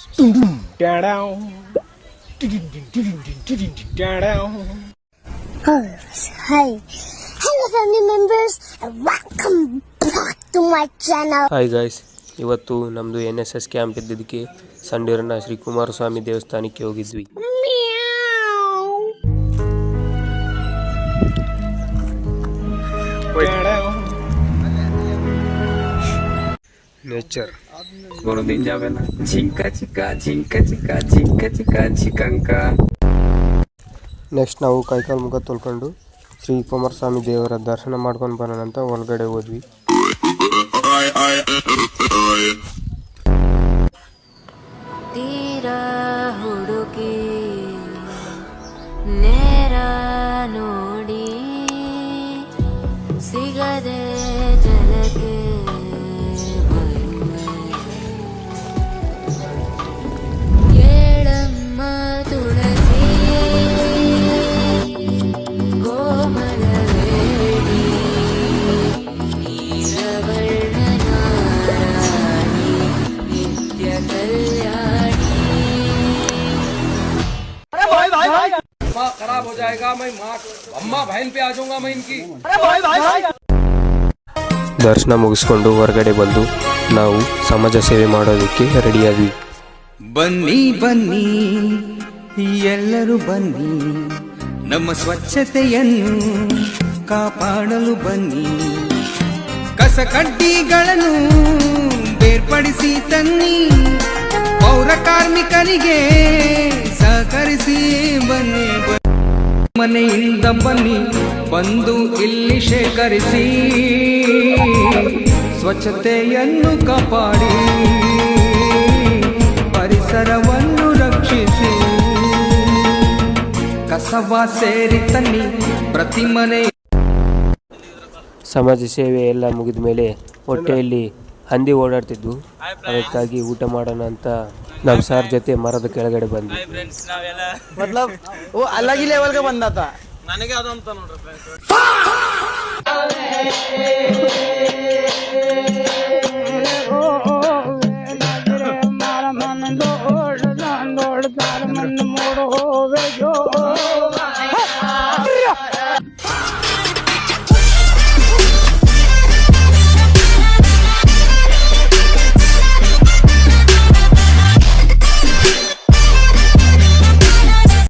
Hi. Hello family members and welcome back to my channel. Hi guys, ಇವತ್ತು ನಮ್ಮದು NSS camp ಇದ್ದಿದ್ದಕ್ಕೆ ಸಂಡೂರಿನ Shri Kumaraswamy ದೇವಸ್ಥಾನಕ್ಕೆ ಹೋಗಿದ್ವಿ. Nature next ನಾವು ಕೈಕಾಲು ಮುಖ ತೊಳ್ಕೊಂಡು ಶ್ರೀ ಕುಮಾರಸ್ವಾಮಿ ದೇವರ ದರ್ಶನ ಮಾಡ್ಕೊಂಡು ಬರೋಣ ಅಂತ ಒಳಗಡೆ ಹೋದ್ವಿ. ತೀರ ಹುಡುಕಿ ನೇರ ನೋಡಿ ಸಿಗದೆ ಜಲಕ್ಕೆ ಬರುವೆ ಏಳಮ್ಮ ತುಳಸಿ ಕೋಮಲವೇಡಿ ನೀರವರ್ಣನಾರಾಣಿ ನಿತ್ಯ ಕಲ್ಯಾಣಿ. खराब हो जाएगा, मैं माँ अम्मा बहन पे आ जाऊंगा मैं इनकी. ದರ್ಶನ ಮುಗಿಸ್ಕೊಂಡು ಹೊರಗಡೆ ಬಂದು ನಾವು ಸಮಾಜ ಸೇವೆ ಮಾಡೋದಕ್ಕೆ ರೆಡಿಯಾದ್ವಿ. ಬನ್ನಿ ಬನ್ನಿ ಎಲ್ಲರೂ ಬನ್ನಿ, ನಮ್ಮ ಸ್ವಚ್ಛತೆಯನ್ನು ಕಾಪಾಡಲು ಬನ್ನಿ. ಕಸ ಕಡ್ಡಿಗಳನ್ನು ಬೇರ್ಪಡಿಸಿ ತನ್ನಿ, ಪೌರ ಕಾರ್ಮಿಕರಿಗೆ ಸಹಕರಿಸಿ ಬನ್ನಿ. ಮನೆಯಿಂದ ಬನ್ನಿ ಬಂದು ಇಲ್ಲಿ ಶೇಖರಿಸಿ, ಸ್ವಚ್ಛತೆಯನ್ನು ಕಾಪಾಡಿ ಪರಿಸರವನ್ನು ರಕ್ಷಿಸಿ. ಕಸವ ಸೇರಿ ತನ್ನಿ ಪ್ರತಿ ಮನೆ. ಸಮಾಜ ಸೇವೆ ಎಲ್ಲ ಮುಗಿದ ಮೇಲೆ ಹೊಟ್ಟೆಯಲ್ಲಿ ಹಂದಿ ಓಡಾಡ್ತಿದ್ವು, ಅದಕ್ಕಾಗಿ ಊಟ ಮಾಡೋಣ ಅಂತ ನಮ್ಮ ಸಾರ್ ಜೊತೆ ಮರದ ಕೆಳಗಡೆ ಬಂದ್ವಿ. मतलब वो अलग ही लेवल का बंदा था. ನನಗೆ ಅದು ಅಂತ ನೋಡ್ರಿ.